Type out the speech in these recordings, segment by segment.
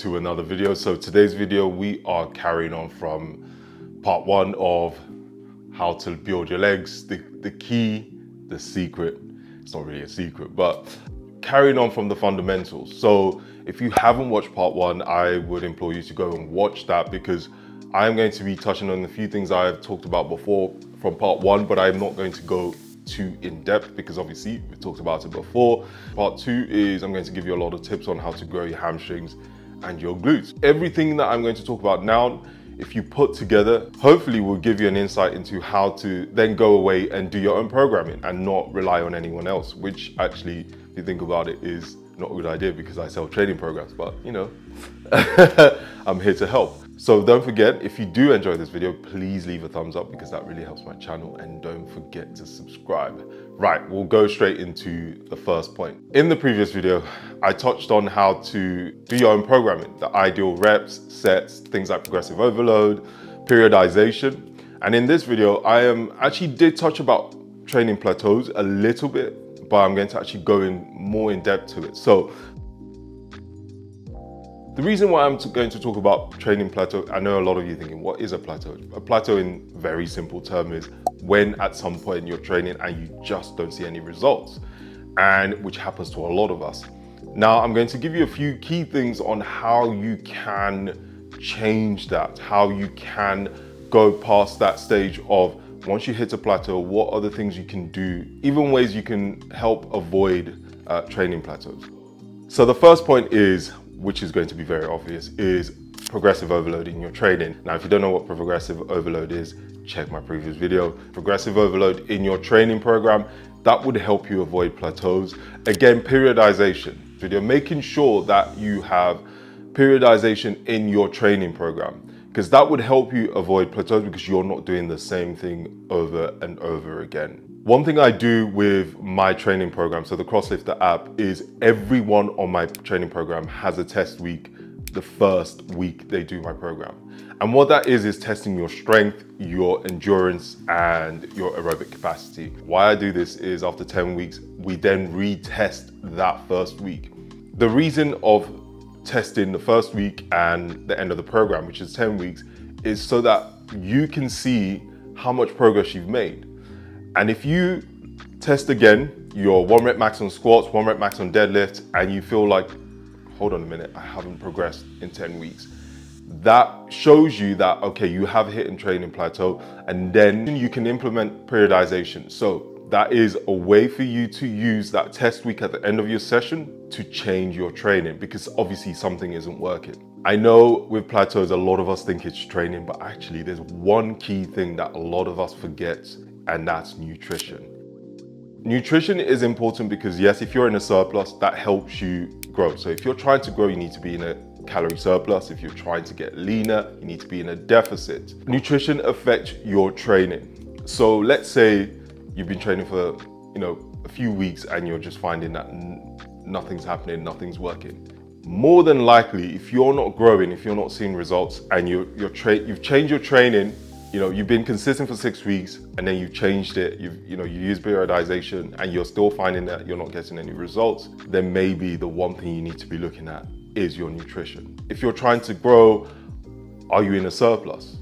to another video. So today's video, we are carrying on from part one of how to build your legs. The key, the secret, it's not really a secret, but carrying on from the fundamentals. So if you haven't watched part one, I would implore you to go and watch that, because I'm going to be touching on a few things I've talked about before from part one, but I'm not going to go too in depth because obviously we talked about it before. Part two is I'm going to give you a lot of tips on how to grow your hamstrings and your glutes. Everything that I'm going to talk about now, if you put together, hopefully will give you an insight into how to then go away and do your own programming and not rely on anyone else, which actually, if you think about it, is not a good idea because I sell training programs, but you know, I'm here to help. So don't forget, if you do enjoy this video, please leave a thumbs up because that really helps my channel, and don't forget to subscribe. Right, we'll go straight into the first point. In the previous video, I touched on how to do your own programming, the ideal reps, sets, things like progressive overload, periodization. And in this video, I actually did touch about training plateaus a little bit, but I'm going to actually go in more in depth to it. So the reason why I'm going to talk about training plateau, I know a lot of you thinking, what is a plateau? A plateau in very simple term is when at some point you're training and you just don't see any results, and which happens to a lot of us. Now, I'm going to give you a few key things on how you can change that, how you can go past that stage of once you hit a plateau, what are the things you can do, even ways you can help avoid training plateaus. So the first point is, which is going to be very obvious, is progressive overload in your training. Now, if you don't know what progressive overload is, check my previous video. Progressive overload in your training program, that would help you avoid plateaus. Again, periodization. Video, making sure that you have periodization in your training program, because that would help you avoid plateaus because you're not doing the same thing over and over again. One thing I do with my training program, so the CrossLifter app, is everyone on my training program has a test week the first week they do my program. And what that is testing your strength, your endurance, and your aerobic capacity. Why I do this is after 10 weeks, we then retest that first week. The reason of testing the first week and the end of the program, which is 10 weeks, is so that you can see how much progress you've made. And if you test again your 1 rep max on squats, 1 rep max on deadlift, and you feel like, hold on a minute, I haven't progressed in 10 weeks. That shows you that, okay, you have hit a training plateau, and then you can implement periodization. So that is a way for you to use that test week at the end of your session to change your training, because obviously something isn't working. I know with plateaus, a lot of us think it's training, but actually there's one key thing that a lot of us forget, and that's nutrition. Nutrition is important because yes, if you're in a surplus, that helps you grow. So if you're trying to grow, you need to be in a calorie surplus. If you're trying to get leaner, you need to be in a deficit. Nutrition affects your training. So let's say you've been training for, a few weeks and you're just finding that nothing's happening, nothing's working. More than likely, if you're not growing, if you're not seeing results, and you've changed your training, you've been consistent for 6 weeks and then you've changed it, you use periodization and you're still finding that you're not getting any results, then maybe the one thing you need to be looking at is your nutrition. If you're trying to grow, are you in a surplus?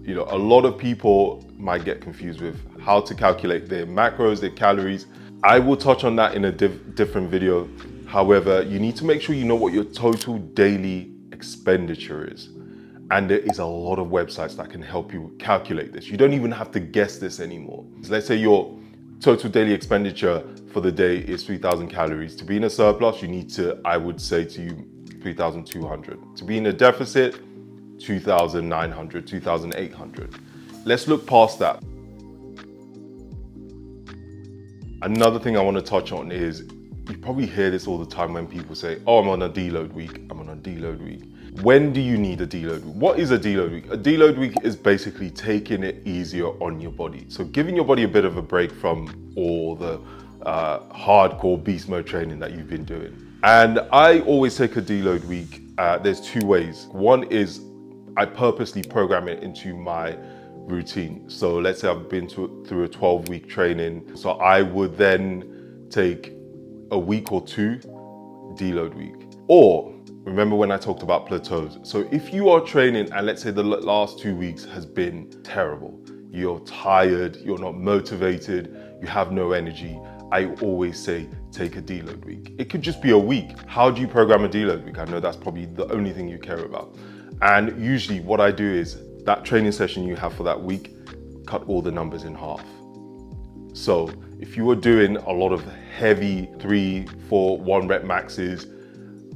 A lot of people might get confused with how to calculate their macros, their calories. I will touch on that in a different video. However, you need to make sure you know what your total daily expenditure is. And there is a lot of websites that can help you calculate this. You don't even have to guess this anymore. So let's say your total daily expenditure for the day is 3,000 calories. To be in a surplus, you need to, I would say to you, 3,200. To be in a deficit, 2,900, 2,800. Let's look past that. Another thing I want to touch on is, you probably hear this all the time when people say, oh, I'm on a deload week, I'm on a deload week. When do you need a deload week? What is a deload week? A deload week is basically taking it easier on your body. So giving your body a bit of a break from all the hardcore beast mode training that you've been doing. And I always take a deload week. There's two ways. One is I purposely program it into my routine. So let's say I've been through a 12-week training. So I would then take a week or two deload week. Or Remember when I talked about plateaus? So if you are training and let's say the last 2 weeks has been terrible, you're tired, you're not motivated, you have no energy, I always say take a deload week. It could just be a week. How do you program a deload week? I know that's probably the only thing you care about. And usually what I do is that training session you have for that week, cut all the numbers in half. So if you were doing a lot of heavy 3, 4, 1 rep maxes,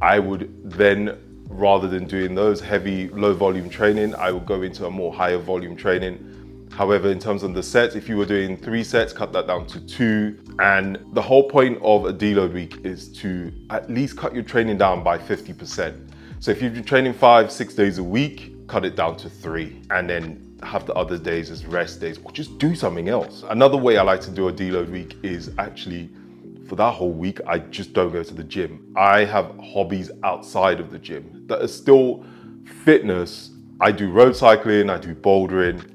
I would then, rather than doing those heavy low volume training, I would go into a more higher volume training. However, in terms of the sets, if you were doing 3 sets, cut that down to 2. And the whole point of a deload week is to at least cut your training down by 50%. So if you've been training 5, 6 days a week, cut it down to 3. And then have the other days as rest days, or just do something else. Another way I like to do a deload week is actually, for that whole week, I just don't go to the gym. I have hobbies outside of the gym that are still fitness. I do road cycling, I do bouldering,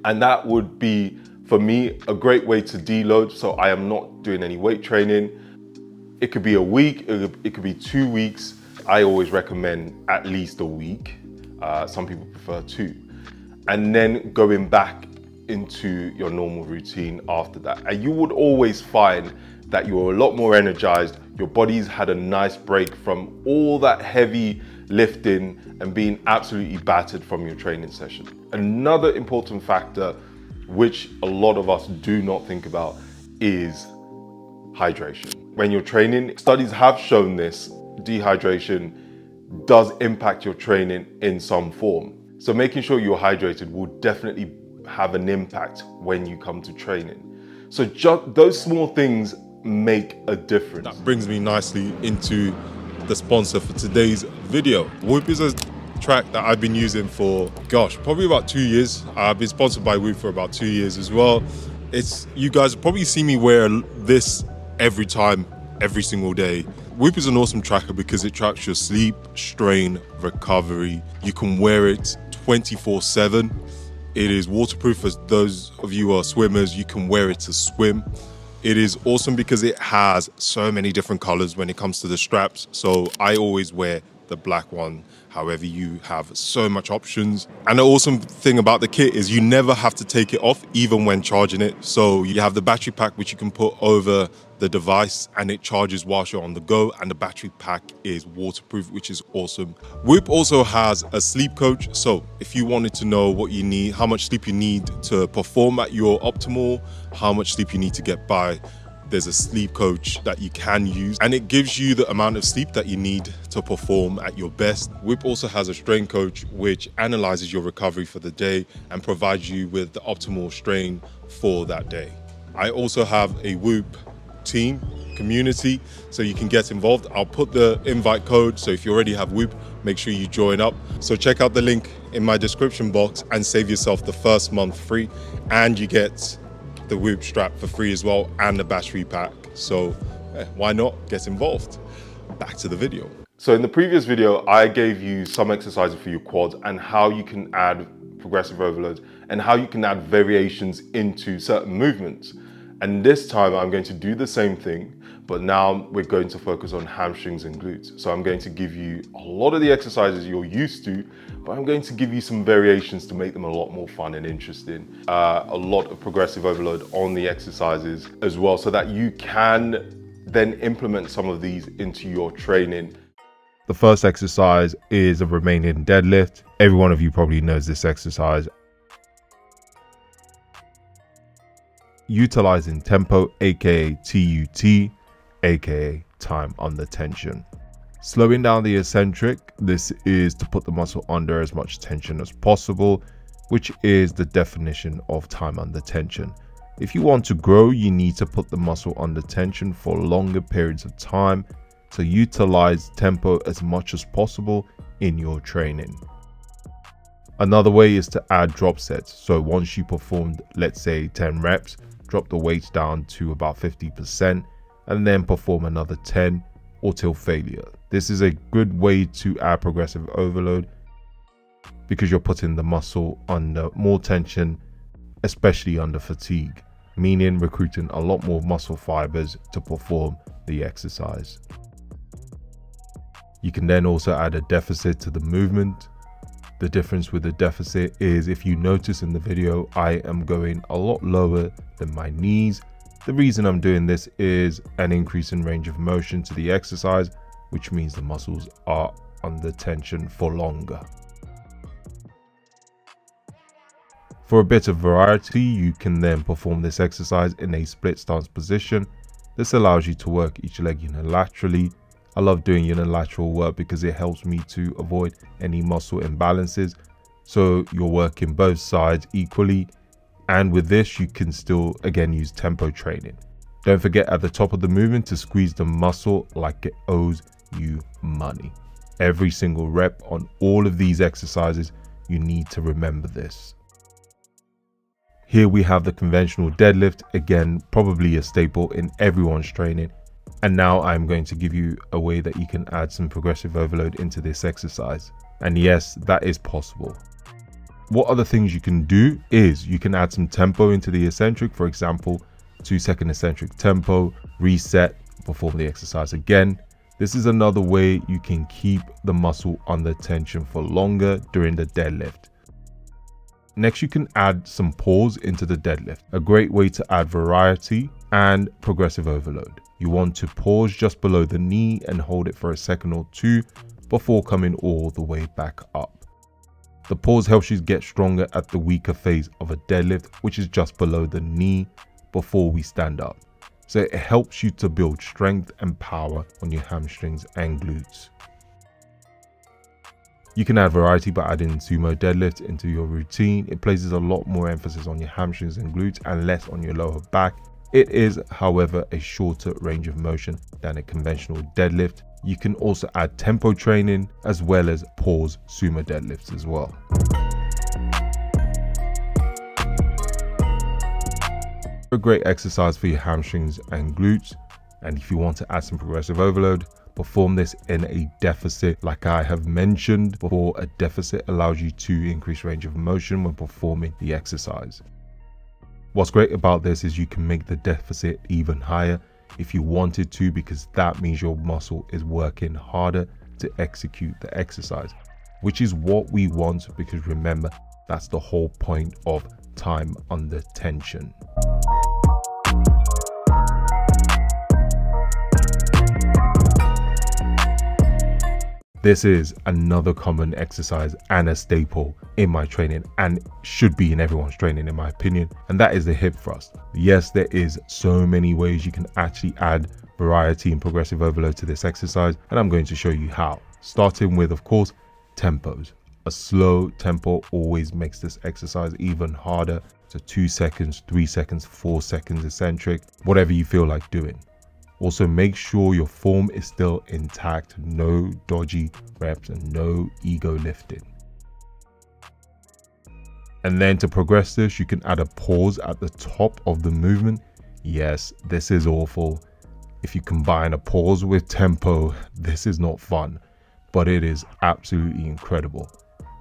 and that would be, for me, a great way to deload. So I am not doing any weight training. It could be a week, it could be 2 weeks. I always recommend at least a week. Some people prefer 2. And then going back into your normal routine after that. And you would always find that you're a lot more energized. Your body's had a nice break from all that heavy lifting and being absolutely battered from your training session. Another important factor, which a lot of us do not think about, is hydration. When you're training, studies have shown this, dehydration does impact your training in some form. So making sure you're hydrated will definitely have an impact when you come to training. So just those small things make a difference. That brings me nicely into the sponsor for today's video. Whoop is a track that I've been using for, gosh, probably about 2 years. I've been sponsored by Whoop for about 2 years as well. You guys probably see me wear this every time, every single day. Whoop is an awesome tracker because it tracks your sleep, strain, recovery. You can wear it 24/7. It is waterproof for those of you who are swimmers. You can wear it to swim. It is awesome because it has so many different colors when it comes to the straps. So I always wear the black one. However, you have so much options. And the awesome thing about the kit is you never have to take it off, even when charging it. So you have the battery pack, which you can put over the device and it charges whilst you're on the go. And the battery pack is waterproof, which is awesome. Whoop also has a sleep coach. So if you wanted to know what you need, how much sleep you need to perform at your optimal, how much sleep you need to get by, there's a sleep coach that you can use and it gives you the amount of sleep that you need to perform at your best. Whoop also has a strain coach which analyzes your recovery for the day and provides you with the optimal strain for that day. I also have a Whoop team community so you can get involved. I'll put the invite code, so if you already have Whoop, make sure you join up. So check out the link in my description box and save yourself the first month free, and you get the Whoop strap for free as well and the battery pack. So why not get involved? Back to the video. So in the previous video, I gave you some exercises for your quads and how you can add progressive overload and how you can add variations into certain movements. And this time I'm going to do the same thing, but now we're going to focus on hamstrings and glutes. So I'm going to give you a lot of the exercises you're used to, but I'm going to give you some variations to make them a lot more fun and interesting. A lot of progressive overload on the exercises as well, so that you can then implement some of these into your training. The first exercise is a Romanian deadlift. Every one of you probably knows this exercise. Utilizing tempo, aka TUT, aka time under tension. Slowing down the eccentric, this is to put the muscle under as much tension as possible, which is the definition of time under tension. If you want to grow, you need to put the muscle under tension for longer periods of time, so utilize tempo as much as possible in your training. Another way is to add drop sets. So once you performed, let's say 10 reps, drop the weight down to about 50% and then perform another 10 or till failure. This is a good way to add progressive overload because you're putting the muscle under more tension, especially under fatigue, meaning recruiting a lot more muscle fibers to perform the exercise. You can then also add a deficit to the movement. The difference with the deficit is, if you notice in the video, I am going a lot lower than my knees. The reason I'm doing this is an increase in range of motion to the exercise, which means the muscles are under tension for longer. For a bit of variety, you can then perform this exercise in a split stance position. This allows you to work each leg unilaterally. I love doing unilateral work because it helps me to avoid any muscle imbalances. So you're working both sides equally. And with this, you can still, again, use tempo training. Don't forget at the top of the movement to squeeze the muscle like it owes you money. Every single rep on all of these exercises, you need to remember this. Here we have the conventional deadlift, again, probably a staple in everyone's training. And now I'm going to give you a way that you can add some progressive overload into this exercise. And yes, that is possible. What other things you can do is you can add some tempo into the eccentric. For example, 2-second eccentric tempo, reset, perform the exercise again. This is another way you can keep the muscle under tension for longer during the deadlift. Next, you can add some pause into the deadlift, a great way to add variety and progressive overload. You want to pause just below the knee and hold it for a second or two before coming all the way back up. The pause helps you get stronger at the weaker phase of a deadlift, which is just below the knee before we stand up. So it helps you to build strength and power on your hamstrings and glutes. You can add variety by adding sumo deadlift into your routine. It places a lot more emphasis on your hamstrings and glutes and less on your lower back. It is, however, a shorter range of motion than a conventional deadlift. You can also add tempo training as well as pause sumo deadlifts as well. A great exercise for your hamstrings and glutes. And if you want to add some progressive overload, perform this in a deficit. Like I have mentioned before, a deficit allows you to increase range of motion when performing the exercise. What's great about this is you can make the deficit even higher if you wanted to, because that means your muscle is working harder to execute the exercise, which is what we want, because remember, that's the whole point of time under tension. This is another common exercise and a staple in my training, and should be in everyone's training in my opinion, and that is the hip thrust. Yes, there is so many ways you can actually add variety and progressive overload to this exercise, and I'm going to show you how. Starting with, of course, tempos. A slow tempo always makes this exercise even harder. So 2 seconds, 3 seconds, 4 seconds eccentric, whatever you feel like doing. Also, make sure your form is still intact, no dodgy reps and no ego lifting. And then to progress this, you can add a pause at the top of the movement. Yes, this is awful. If you combine a pause with tempo, this is not fun, but it is absolutely incredible.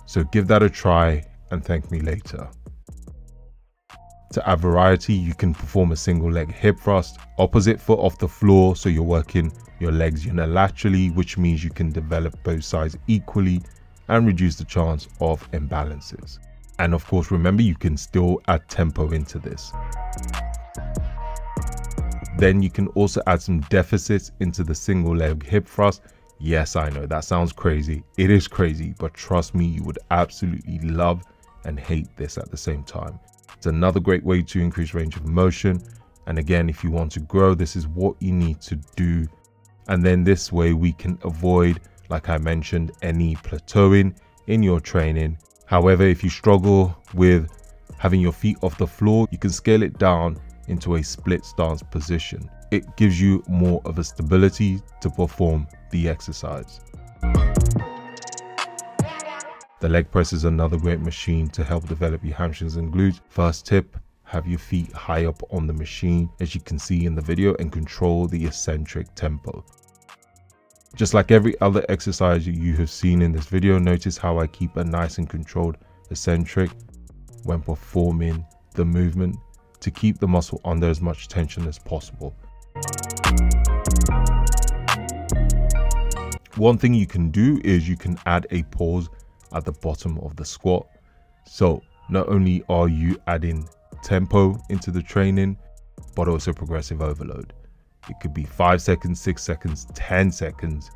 So give that a try and thank me later. To add variety, you can perform a single leg hip thrust, opposite foot off the floor, so you're working your legs unilaterally, which means you can develop both sides equally and reduce the chance of imbalances. And of course, remember, you can still add tempo into this. Then you can also add some deficits into the single leg hip thrust. Yes, I know that sounds crazy. It is crazy, but trust me, you would absolutely love and hate this at the same time. It's another great way to increase range of motion. And again, if you want to grow, this is what you need to do. And then this way we can avoid, like I mentioned, any plateauing in your training. However, if you struggle with having your feet off the floor, you can scale it down into a split stance position. It gives you more of a stability to perform the exercise. The leg press is another great machine to help develop your hamstrings and glutes. First tip, have your feet high up on the machine, as you can see in the video, and control the eccentric tempo. Just like every other exercise you have seen in this video, notice how I keep a nice and controlled eccentric when performing the movement to keep the muscle under as much tension as possible. One thing you can do is you can add a pause at the bottom of the squat. So not only are you adding tempo into the training, but also progressive overload. It could be 5 seconds, 6 seconds, 10 seconds.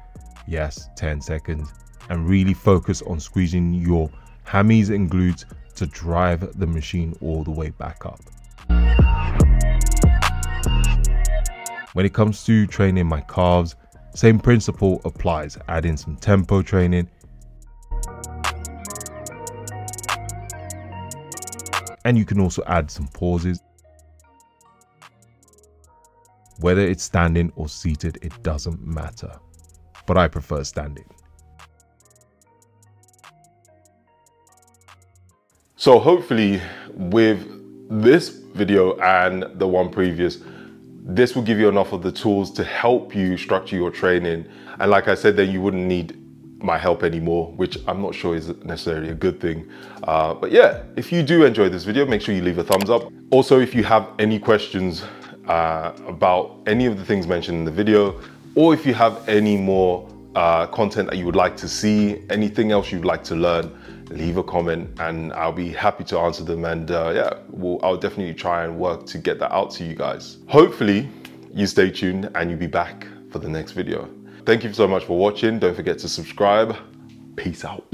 Yes, 10 seconds. And really focus on squeezing your hammies and glutes to drive the machine all the way back up. When it comes to training my calves, same principle applies. Add in some tempo training. And you can also add some pauses. Whether it's standing or seated, it doesn't matter. But I prefer standing. So hopefully with this video and the one previous, this will give you enough of the tools to help you structure your training. And like I said, then you wouldn't need my help anymore, which I'm not sure is necessarily a good thing. But yeah, if you do enjoy this video, make sure you leave a thumbs up. Also, if you have any questions about any of the things mentioned in the video, or if you have any more content that you would like to see, anything else you'd like to learn, leave a comment and I'll be happy to answer them. And yeah, I'll definitely try and work to get that out to you guys. Hopefully you stay tuned and you'll be back for the next video. Thank you so much for watching. Don't forget to subscribe. Peace out.